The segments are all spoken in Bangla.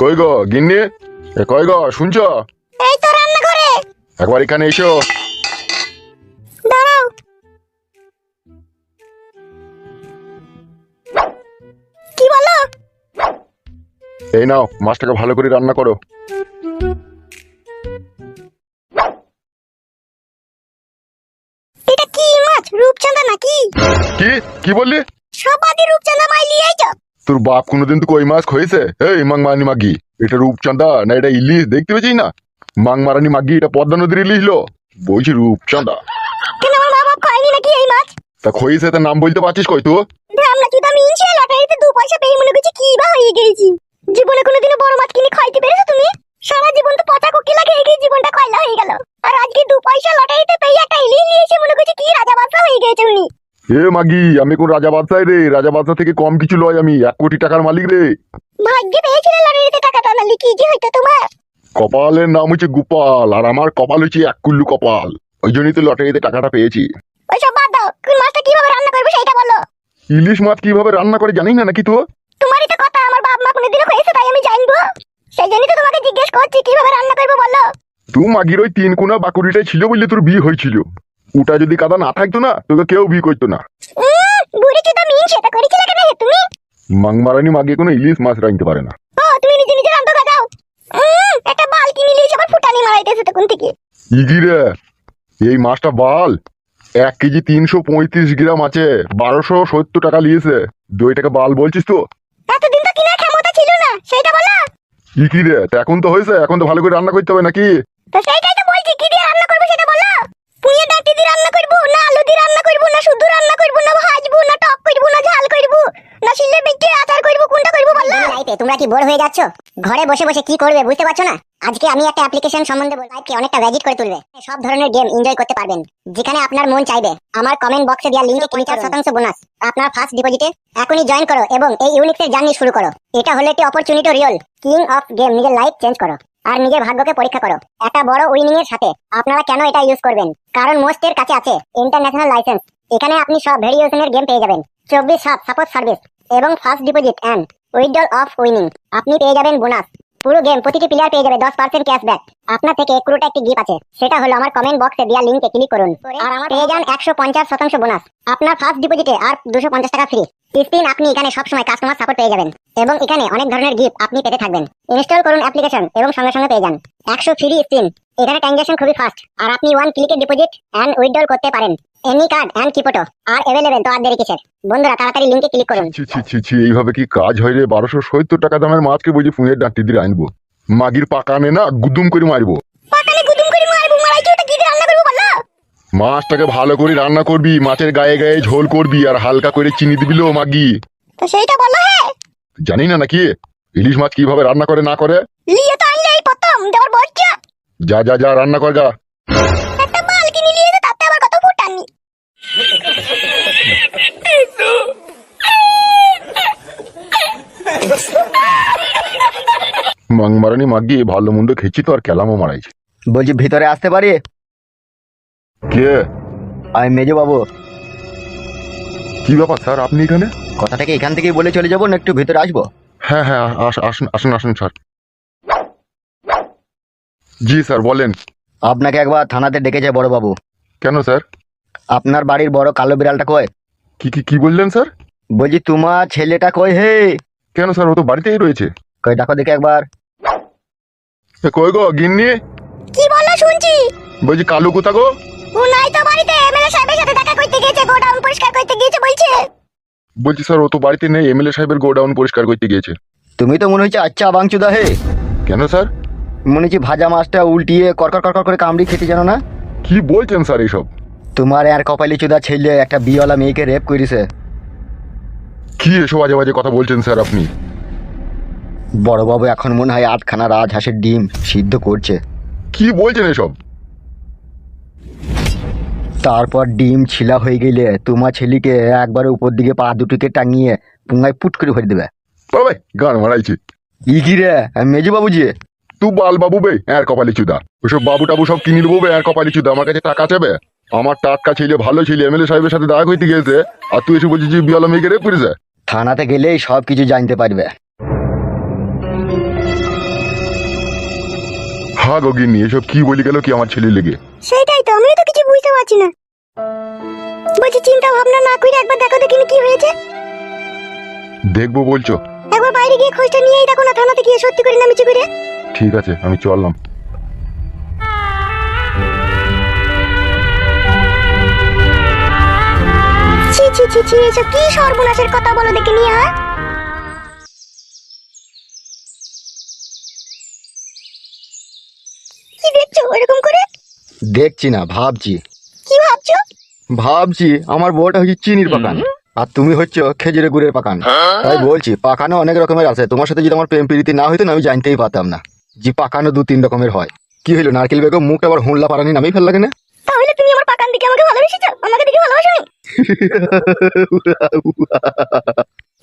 কই গো গিন্নি? কই গো শুনছো? এই তো রান্না করে। একবার এখানে এসো। দাঁড়াও। কি বলো? এই নাও, মাছটাকে ভালো করে রান্না করো। এটা কি মাছ? রূপচাঁদা নাকি? কি কি বললি? সবাদি রূপচাঁদা মাই লিয়ে আইছো? তোর বাপ কোনোদিন তো কই মাছ খয়েছে? এই মাংমারানি মাগি, এটা রূপচাঁদা না এটা ইলিশ দেখতে পেয়েছিস না? মাংমারানি মাগি, এটা পদ্মা নদীর ইলিশ লো। বলছি রূপচাঁদা। কেন আমার মা বাপ খায়নি নাকি এই মাছ? তা খয়েছে, তার নাম বলতে পারছিস কই তো? ধামনা কি দামি ইনছে লটারিতে 2 পয়সা পেয়ে মনে করছি কি বা হয়ে গেছি। জীবনে কোনোদিনও বড় মাছ কিনে খাইতে পেরেছো তুমি? সারা জীবন তো পচা কোকিলা খেয়ে খেয়ে জীবনটা কয়লা হয়ে গেল। আর আজকে 2 পয়সা লটারিতে পেয়ে একটা ইলিশ নিয়ে এসে মনে করছি কি রাজা বাদশা হয়ে গেছে উনি। এ মাগি, আমি কোন রাজা বাদশাহ রে? রাজা বাদশাহ থেকে কম কিছু লয়, আমি 1 কোটি টাকার মালিক রে। ভাগ্যে পেয়েছিলে লটারিতে টাকাটা, নালি কি যে হইতো তোমার। কপালের নাম হচ্ছে গোপাল, আর আমার কপাল হচ্ছে 1 কুল্লু কপাল। ওই জন্যই তো লটারিতে টাকাটা পেয়েছি। ওইসব বাদ দাও, কোন মাছটা কিভাবে রান্না করবে সেটা বলো। ইলিশ মাছ কিভাবে রান্না করে জানি না নাকি তো? তোমারই তো কথা, আমার বাপ মা কোনোদিনও হয়েছে তাই আমি জানবো। সেই জন্যই তো তোমাকে জিজ্ঞেস করছি কিভাবে রান্না করবো বলো। তুই মাগির ওই 3 কোনা বাকুড়িটাই ছিল বললে তোর বিয়ে হয়েছিল। ওটা যদি কাদা না থাকতো না, তোকে কেউ বিয়ে করতো না। বুড়ি চুদা মিন সেটা করেছিলে কেন হে তুমি? মাংমারানি মাগি কোনো ইলিশ মাছ রাঁধতে পারে না। ও তুমি নিজে নিজে রান্না করে দাও। একটা বাল কিনে নিয়ে এসে আবার ফুটানি মারাইতেছে তখন থেকে। ইগি রে, এই মাছটা বাল 1 কেজি 335 গ্রাম আছে, 1270 টাকা নিয়েছে। 2 টাকা বাল বলছিস তো? এতদিন তো কিনা ক্ষমতা ছিল না সেটা বলো। ইকি রে, তা এখন তো হয়েছে, এখন তো ভালো করে রান্না করতে হবে নাকি? তো সেইটাই তো বলছি, কি দিয়ে রান্না করবো সেটা বলো। পুঁয়ে ডাঁটি দিয়ে রান্না করবো না আলু দিয়ে রান্না করবো না শুধু রান্না করবো না ভাজবো না টক করবো না ঝাল করবো না শিলে বেটে আচার করবো, কোনটা করবো বলো। লাইফে তোমরা কি বোর হয়ে যাচ্ছ? ঘরে বসে বসে কি করবে বুঝতে পারছো না? আজকে আমি একটা অ্যাপ্লিকেশন সম্বন্ধে বলবো, লাইফকে অনেকটা ভ্যাজিট করে তুলবে। সব ধরনের গেম এনজয় করতে পারবেন যেখানে আপনার মন চাইবে। আমার কমেন্ট বক্সে দেওয়া লিংকে 50% বোনাস আপনার ফার্স্ট ডিপোজিটে এখনই জয়েন করো এবং এই ইউনিক্সের জার্নি শুরু করো। এটা হলো একটি opportunity real king of game, নিজের লাইফ চেঞ্জ করো আর নিজের ভাগ্যকে পরীক্ষা করো একটা বড় উইনিং এর সাথে। আপনারা কেন এটা ইউজ করবেন? কারণ মোস্টের কাছে আছে ইন্টারন্যাশনাল লাইসেন্স। এখানে আপনি সব ভেরিয়েশনের গেম পেয়ে যাবেন, 24/7 সাপোর্ট সার্ভিস এবং first deposit and withdrawal of winning. আপনি পেয়ে যাবেন বোনাস। পুরো গেম প্রতিটি প্লেয়ার পেয়ে যাবে 10% ক্যাশব্যাক। আপনার থেকে পুরোটা একটি গিফট আছে, সেটা হলো আমার কমেন্ট বক্সে দেওয়া লিংকে ক্লিক করুন আর আমার পেয়ে যান 150% বোনাস। আপনার ফার্স্ট ডিপোজিটে আর 250 টাকা ফ্রি স্পিন। আপনি এখানে সবসময় কাস্টমার সাপোর্ট পেয়ে যাবেন এবং এখানে অনেক ধরনের গিফট আপনি পেতে থাকবেন। ইনস্টল করুন অ্যাপ্লিকেশন এবং সঙ্গে সঙ্গে পেয়ে যান 100 ফ্রি স্পিন। এখানে ট্রানজাকশন খুবই ফাস্ট আর আপনি 1 ক্লিকে ডিপোজিট এন্ড উইথড্রল করতে পারেন। Any card and crypto are available. তো আর দেরি কিসের বন্ধুরা, তাড়াতাড়ি লিংকে ক্লিক করুন। ছি ছি ছি ছি, এইভাবে কি কাজ হয় রে? 1270 টাকা দামের মাছকে বুঝি ফুঁয়ের ডাঁটি দিয়ে আনবো? মাগির পাকানে না গুদুম করে মারবো। পাকালে গুদুম করে মারবো, মারাইছি ওটা কি দিয়ে রান্না করবো বলো। মাছটাকে ভালো করে রান্না করবি, মাছের গায়ে গায়ে ঝোল করবি আর হালকা করে চিনি দিবি লো মাগি। তো সেইটা বলো। হ্যাঁ জানি না নাকি ইলিশ মাছ কিভাবে রান্না করে না করে? লিয়ে তো আনলে এই প্রথম দেওয়ার বজ্জা। যা যা যা রান্না কর যা। একটা বাল কিনে নিয়ে এসে তাতে আবার কত ফুটানি। মাংমারানি মাগি ভালো মন্দ খেয়েছি তো আর কেলামও মারাইছি। বলছি ভিতরে আসতে পারি? কে? আমি মেজো বাবু। কি ব্যাপার স্যার, আপনি এখানে? কথাটাকে এখান থেকেই বলে চলে যাবো না একটু ভিতরে আসবো? হ্যাঁ হ্যাঁ, আসুন আসুন আসুন স্যার। জি স্যার বলেন। আপনাকে একবার থানাতে ডেকেছে বড় বাবু। কেন স্যার? আপনার বাড়ির বড় কালো বিড়ালটা কই? কি কি কি বললেন স্যার? বলছি তোমার ছেলেটা কই হে? কেন স্যার, ও তো বাড়িতেই রয়েছে। কই ডাকো দেখে একবার। কই গো গিন্নি? কি বলো শুনছি। বলছি কালু কোথা গো? ও নাই তো বাড়িতে, এমএলএ সাহেবের সাথে দেখা করতে গিয়েছে, গোডাউন পরিষ্কার করতে গিয়েছে বলছে। বলছি স্যার ও তো বাড়িতে নেই, এমএলএ সাহেবের গোডাউন পরিষ্কার করতে গিয়েছে। তুমি তো মনে হচ্ছে আচ্ছা বাংচুদা হে। কেন স্যার? মনে হচ্ছে ভাজা মাছটা উল্টিয়ে করকর করকর করে কামড়ি খেতে জানো না? কি বলছেন স্যার এইসব? তোমার আর কপালি চুদা ছেলে একটা বিয়েওয়ালা মেয়েকে রেপ করেছে। কি এসব বাজে বাজে কথা বলছেন স্যার আপনি? বড়বাবু এখন মনে হয় 8খানা রাজহাঁসের ডিম সিদ্ধ করছে। কি বলছেন এসব? তারপর ডিম ছিলা হয়ে গেলে তোমার ছেলেকে একবারে উপর দিকে পা দুটিকে টাঙিয়ে পুঙ্গায় পুট করে ভরে দেবে। বাবা গান মারাইছে। ই রে মেজু বাবুজি? তুই বাল বাবু বে আর কপালি চুদা, ওসব বাবু টাবু সব কিনে দেবো বে আর কপালি চুদা। আমার কাছে টাকা চাবে? আমার টাটকা ছেলে ভালো ছেলে এমএলএ সাহেবের সাথে দেখা করতে গিয়েছে আর তুই এসে বলছিস যে বিয়ালা মেয়েকে রেপ করেছে? থানাতে গেলেই সব কিছু জানতে পারবে। থাক গিন্নি, এসব কি বলি গেল কি আমার ছেলে লেগে। সেটাই তো, আমিও তো কিছু বুঝতে পারছি না। বলছি চিন্তা ভাবনা না করে একবার দেখো দেখিনি কি হয়েছে। দেখবো বলছো? একবার বাইরে গিয়ে খোঁজটা নিয়েই দেখো না, থানাতে গিয়ে সত্যি করে না মিছে করে। ঠিক আছে, আমি চললাম। ছি ছি ছি ছি, এসব কি সর্বনাশের কথা বলো দেখে নিয়ে। কি দেখছো এরকম করে? দেখছি না, ভাবছি। কি ভাবছো? ভাবছি আমার বউটা হচ্ছে চিনির পাকান, আর তুমি হচ্ছে খেজুরের গুড়ের পাকান। তাই বলছি পাকানো অনেক রকমের আছে, তোমার সাথে যদি আমার প্রেম প্রীতি না হইতো না আমি জানতেই পারতাম না যে পাকানো 2-3 রকমের হয়। কি হইলো নারকেল বেগম, মুখটা আবার হুঁড়লা পারানি নামেই ফেললা কেন? তাহলে তুমি আমার পাকান দিকে আমাকে ভালোবেসেছো, আমাকে দেখে ভালোবাসোনি?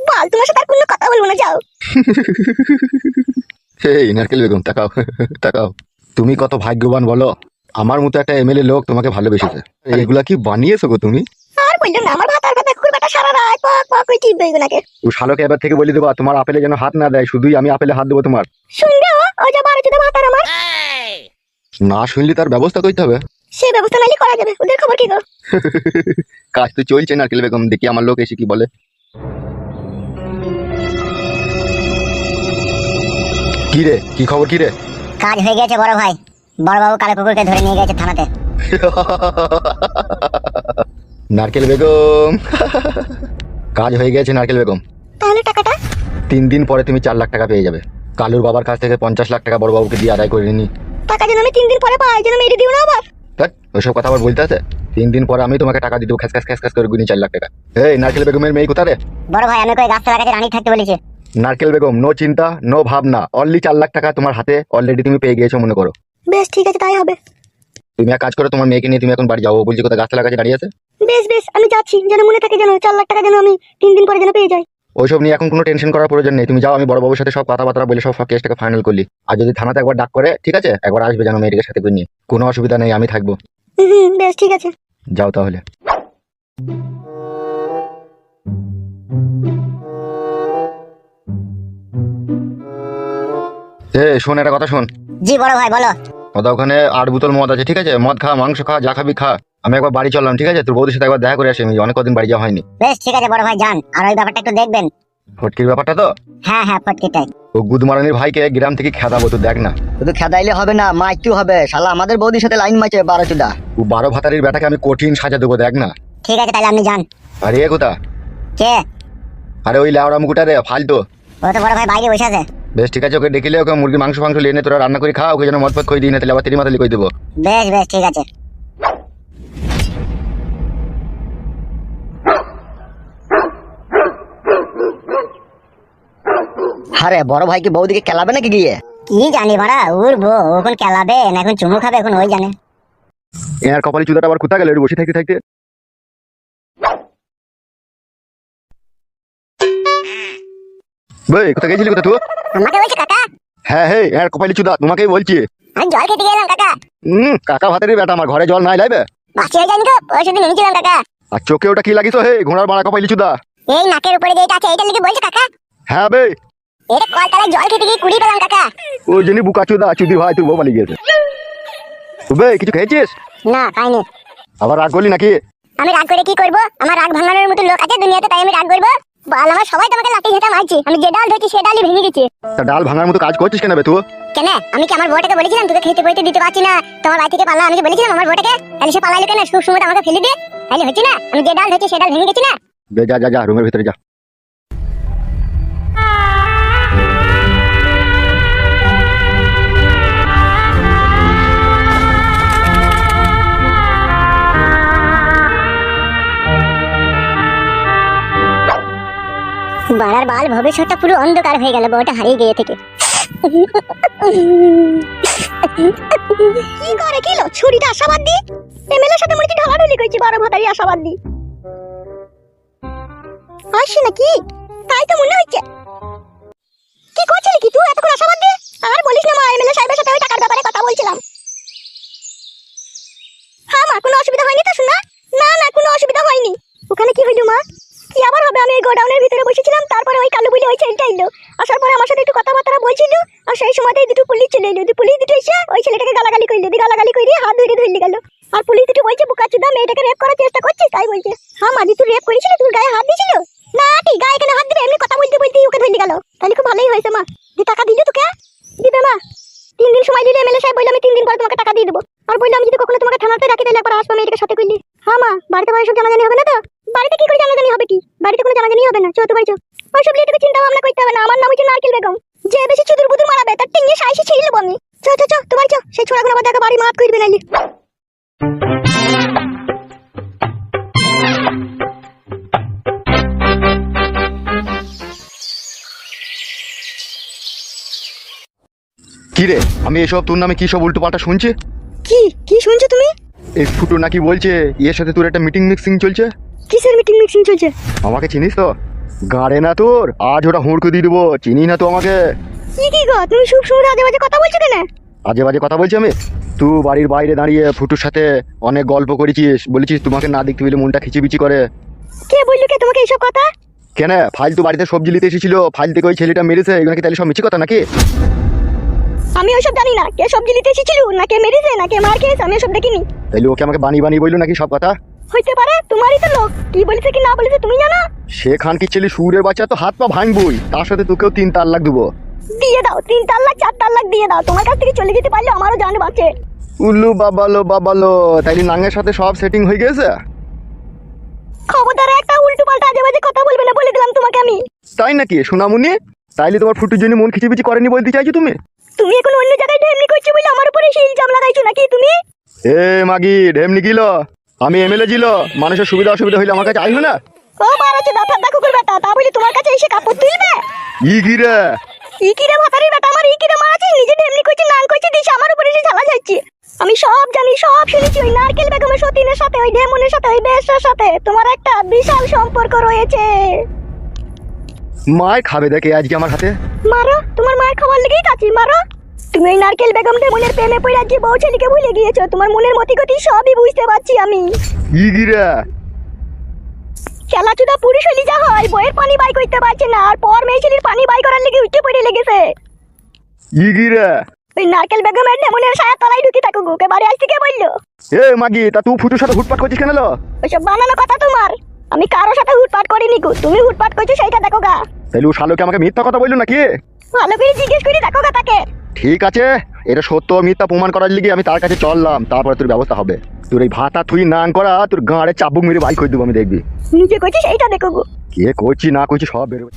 বল, তোমার সাথে আর কোনো কথা বলবো না, যাও। এই নারকেল বেগম তাকাও তাকাও, তুমি কত ভাগ্যবান বলো, আমার মতো একটা এমএলএ লোক তোমাকে ভালোবেসেছে। এগুলা কি বানিয়েছো গো তুমি? আর বললো না, আমার ভাতার কথা কুকুর বেটা সারা রাত পক পক করে টিপবে এগুলাকে। ও শালোকে এবার থেকে বলে দেবা তোমার আপেলে যেন হাত না দেয়, শুধুই আমি আপেলে হাত দেবো তোমার। শুনবে ও যা বারো চোদা ভাতার আমার। না শুনলে তার ব্যবস্থা করতে হবে। সে ব্যবস্থা নাইলে করা যাবে, ওদের খবর কি গো? কাজ তো চলছে নারকেল বেগম, দেখি আমার লোক এসে কি বলে। কি রে, কি খবর কি রে? কাজ হয়ে গেছে বড় ভাই, বড়বাবু কালো কুকুরকে ধরে নিয়ে গেছে থানাতে। নারকেল বেগম কাজ হয়ে গেছে নারকেল বেগম। তাহলে টাকাটা? 3 দিন পরে তুমি 4 লাখ টাকা পেয়ে যাবে। কালুর বাবার কাছ থেকে 50 লাখ টাকা বড়বাবুকে দিয়ে আদায় করে নি। টাকা যেন আমি 3 দিন পরে পাই, যেন মেরে দিও না আবার। দেখ ওইসব কথা আবার বলতে আছে। 3 দিন পরে আমি তোমাকে টাকা দিয়ে দেবো, খ্যাস করে গুনি 4 লাখ টাকা। এই নারকেল বেগমের মেয়ে কোথা রে? বড় ভাই আমি কই গাছতলা কাছে রানী থাকতে বলেছে। নারকেল বেগম নো চিন্তা নো ভাবনা, অনলি 4 লাখ টাকা তোমার হাতে অলরেডি তুমি পেয়ে গিয়েছো মনে করো। বেশ ঠিক আছে, তাই হবে। তুমি এক কাজ করো, তোমার মেয়েকে নিয়ে তুমি এখন বাড়ি যাও। বলছি কোথায় গাছতলা কাছে দাঁড়িয়ে আছে। বেশ বেশ, আমি যাচ্ছি, যেন মনে থাকে যেন 4 লাখ টাকা যেন আমি 3 দিন পরে যেন পেয়ে যাই। ওইসব নিয়ে এখন কোনো টেনশন করার প্রয়োজন নেই, তুমি যাও। আমি বড়বাবুর সাথে সব কথাবার্তা বলে সব কেসটাকে ফাইনাল করলি। আর যদি থানাতে একবার ডাক করে ঠিক আছে, একবার আসবে যেন মেয়েটিকে সাথে করে নিয়ে। কোনো অসুবিধা নেই, আমি থাকবো। বেশ ঠিক আছে। যাও তাহলে। শোন একটা কথা শোন। জি বড় ভাই বলো। ওখানে 8 বোতল মদ আছে, ঠিক আছে? মদ খা, মাংস খা, যা খাবি খা। আমি একবার বাড়ি চললাম, ঠিক আছে? তোর বৌদির সাথে একবার দেখা করে আসি, আমি অনেক কদিন বাড়ি যাওয়া হয়নি। বেশ ঠিক আছে বড় ভাই, যান। আর ওই ব্যাপারটা একটু দেখবেন। ফটকির ব্যাপারটা তো? হ্যাঁ হ্যাঁ, ফটকিটাই। ও গুদমারানির ভাইকে গ্রাম থেকে খেদাবো, তো দেখ না। শুধু খেদাইলে হবে না, মাইতেও হবে। শালা আমাদের বৌদির সাথে লাইন মাইছে 12 চুদা। ও 12 ভাতারির বেটাকে আমি কঠিন সাজা দেবো, দেখ না। ঠিক আছে তাহলে আপনি যান। আরে এ কোথা? কে? আরে ওই লেওড়া মুকুটা রে, ফালতু। ও তো বড় ভাই বাইরে বসে আছে। বেশ ঠিক আছে, ওকে ডেকেলে ওকে মুরগি মাংস লিয়ে নে, তোরা রান্না করে খা। ওকে যেন মদ পথ খই দিই না, তাহলে আবার তেরি মাতালি কই দেবো। বেশ বেশ ঠিক আছে। আরে বড় ভাই কি বৌদিকে খেলাবে নাকি গিয়ে? কি জানি ভাড়া, উড়বো এখন খেলাবে না এখন চুমু খাবে, এখন ওই জানে। এর কপালি চুদাটা আবার কোথা গেল বসে থাকতে থাকতে? ভাই কোথা গেছিলি, কোথা তুই? আমাকে বলছে কাকা? হ্যাঁ হ্যাঁ, এর কপালি চুদা তোমাকেই বলছি। আমি জল খেতে গেলাম কাকা। কাকা ভাতেরই বেটা, আমার ঘরে জল নাই লাইবে। বাসি হয়ে যায়নি তো, ওই শুধু নেমেছিলাম কাকা। আর চোখে ওটা কি লাগিস হে, ঘোড়ার বাড়া কপালি চুদা? এই নাকের উপরে যেটা আছে এইটা লিখে বলছে কাকা? হ্যাঁ বে, এটা কলতলায় জল খেতে গিয়ে কুড়ি পেলাম কাকা। ওই জন্য বুকা চুদা চুদি ভাই তুই বউ পালিয়ে গেছে। বে কিছু খেয়েছিস? না খাইনি। আবার রাগ করলি নাকি? আমি রাগ করে কি করব? আমার রাগ ভাঙানোর মতো লোক আছে দুনিয়াতে, তাই আমি রাগ করব? বল, আমার সবাই তোমাকে লাঠি ঝাঁটা মারছে, আমি যে ডাল ধরছি সে ডালই ভেঙে গেছে। তা ডাল ভাঙার মতো কাজ করছিস কেন বে তুই? কেন? আমি কি আমার বউটাকে বলেছিলাম তোকে খেতে বইতে দিতে পারছি না, তোমার বাড়ি থেকে পালা? আমি কি বলেছিলাম আমার বউটাকে? তাহলে সে পালাইলো কেন? সুখ সময় আমাকে ফেলে দিয়ে তাহলে হচ্ছে না? আমি যে ডাল ধরছি সে ডাল ভেঙে গেছে না? বে যা যা যা, রুমের ভিতরে যা। বাড়ার বাল ভবিষ্যৎটা পুরো অন্ধকার হয়ে গেল বউটা হারিয়ে গিয়ে থেকে। কি করে কিলো ছুরিটা আশাবাদ দি এমএলএর সাথে মনে হচ্ছে ঢলাঢলি করেছি, 12 ভাতারি আশাবাদ দি আসি নাকি? তাই তো মনে হচ্ছে। কি করছিলি কি তুই এতক্ষণ আশাবাদ দি? আর বলিস না মা, এমএলএ সাহেবের সাথে ওই টাকার ব্যাপারে কথা বলছিলাম। হ্যাঁ মা, কোনো অসুবিধা হয়নি তো শোনা? না না, কোনো অসুবিধা হয়নি। ওখানে কি হইলো মা? কি আবার হবে? আমি ওই গোডাউনের ভিতরে বসেছিলাম, তারপরে ওই কালু বলে ওই ছেলেটা এলো। আসার পরে আমার সাথে একটু কথাবার্তা বলছিল, আর সেই সময়তেই দুটো পুলিশ চলে এলো। পুলিশ দুটো এসে ওই ছেলেটা পুলিশ দুটো বলছে বুকাচুদা মেয়েটাকে রেপ করার চেষ্টা করছিস, তাই বলছে। হ্যাঁ মাঝি তুই রেপ করেছিলি, তোর গায়ে হাত দিয়েছিল? না ঠিক গায়ে কেন হাত দিবে, এমনি কথা বলতে বলতে ওকে ধরে গেল। তাহলে খুব ভালোই হয়েছে মা, যে টাকা দিলি তোকে দিবে মা। 3 দিন সময় দিলে এমএলএ সাহেব বললাম আমি 3 দিন পরে তোমাকে টাকা দিয়ে দেবো। আর বললাম যদি কখনো তোমাকে থানাতে রাখি তাহলে একবার আসবো মেয়েটাকে সাথে করলি। হ্যাঁ মা, বাড়িতে বাড়ি সব জানাজানি হবে না তো? বাড়িতে কি করে জানাজানি হবে, কি বাড়িতে কোনো জানাজানি হবে না, চল তো বাড়ি চল। ওইসব নিয়ে তোকে চিন্তা ভাবনা করতে হবে না, আমার নাম হচ্ছে নারকেল বেগম। যে বেশি চুদুর বুদুর মারাবে তার টিঙে সাইসে ছিঁড়ে নেবো আমি। চ চ চ তো বাড়ি চ, সেই ছোড়াগুলো আবার দেখা বাড়ি মাত করবে নাইলে। কি রে, আমি এসব তোর নামে কি সব উল্টো পাল্টা শুনছি? কি কি শুনছো তুমি? এই ফুটো নাকি বলছে এর সাথে তোর একটা মিটিং মিক্সিং চলছে। কিসের মিটিং মিক্সিং চলছে? আমাকে চিনিস তো? গাড়ে না তোর, আজ ওটা হুড়কে দিয়ে দেবো। চিনি না তো আমাকে? কি কি গো তুমি সব সময় আজে বাজে কথা বলছো কেন? আজে বাজে কথা বলছি আমি? তুই বাড়ির বাইরে দাঁড়িয়ে ফুটুর সাথে অনেক গল্প করেছিস, বলেছিস তোমাকে না দেখতে পেলে মনটা খিচিবিচি করে। কে বললো কে তোমাকে এইসব কথা? কেন ফালতু বাড়িতে সবজি নিতে এসেছিল, ফাইল থেকে ওই ছেলেটা মেরেছে, এগুলো কি তাহলে সব মিছি কথা নাকি? আমি ওইসব জানি না, কে সবজি নিতে এসেছিল না কে মেরেছে না কে মার খেয়েছে, আমি ওসব দেখিনি। তাইলে ওকে আমাকে বানিয়ে বানিয়ে বললো নাকি সব কথা? হইতে পারে, তোমারই তো লোক, কি বলেছে কি না বলেছে তুমি জানো। সে খান কি ছেলে সুরের বাচ্চা, তো হাত পা ভাঙবই, তার সাথে তোকেও 3 তালাক দেবো। দিয়ে দাও 3 তালাক 4 তালাক দিয়ে দাও, তোমার কাছ থেকে চলে যেতে পারলে আমারও জান বাঁচে। উল্লু বাবালো বাবালো, তাইলে নাঙ্গের সাথে সব সেটিং হয়ে গেছে? খবরদার একটা উল্টো পাল্টা আজে বাজে কথা বলবে না, বলে দিলাম তোমাকে আমি। তাই নাকি সোনামুনি? তাইলে তোমার ফুটুর জন্য মন খিচিবিচি করেনি বলতে চাইছো তুমি? তুমি এখন অন্য জায়গায় ঢেমনি করছো বলে আমার উপরে সেই ইলজাম লাগাইছো নাকি তুমি? এ মাগি ঢেমনি কিল, আমি এমএলএ ছিল, মানুষের সুবিধা অসুবিধা হইলে আমার কাছে আইলো না। ও মারাচ্ছে দাঁত দেখো করে বেটা, তা বলি তোমার কাছে এসে কাপড় তুলবে? ই গিরে ই কিরে ভাতারি বেটা, আমার ই কিরে মারাচ্ছে, নিজে ঢেমনি করছে নাং করছে দিছে আমার উপরে এসে ঝালা যাচ্ছে। আমি সব জানি, সব শুনেছি, ওই নারকেল বেগমের সতীনের সাথে, ওই ঢেমনের সাথে, ওই বেশটার সাথে তোমার একটা বিশাল সম্পর্ক রয়েছে। মায় খাবে দেখে আজকে আমার হাতে। মারো, তোমার মায়ের খাবার লেগেই কাছি, মারো। তুমি ওই নারকেল বেগম ঢেমনের প্রেমে পড়ে আজকে বউ ছেলেকে ভুলে গিয়েছো, তোমার মনের মতিগতি সবই বুঝতে পারছি আমি। ই গিরে খেলাচুদা পুরুষ হলি যা হয়, বইয়ের পানি বাই করতে পারছে না, আর পর মেয়ে ছেলের পানি বাই করার লেগে উঠে পড়ে লেগেছে। ই গিরে ওই নারকেল বেগমের ঢেমনের ছায়া তলায় ঢুকে থাকো গো, কে বাড়ি আসতে কে বললো? এ মাগি, তা তুই ফুটুর সাথে হুটপাট করছিস কেন লো? ওইসব বানানো কথা তোমার, আমি কারোর সাথে হুটপাট করিনি গো, তুমি হুটপাট করছো সেইটা দেখো গা। তাইলে ও শালোকে আমাকে মিথ্যা কথা বললো নাকি? ভালো করে জিজ্ঞেস করে দেখো গা তাকে। ঠিক আছে, এটা সত্য মিথ্যা প্রমাণ করার লিগে আমি তার কাছে চললাম, তারপরে তোর ব্যবস্থা হবে। তোর এই ভাতা তুই নাং করা, তোর গাঁড়ে চাবুক মেরে বাইক করে দেবো আমি, দেখবি। নিজে করছিস এইটা দেখো গো। কে করছি না করছি সব বেরোবে।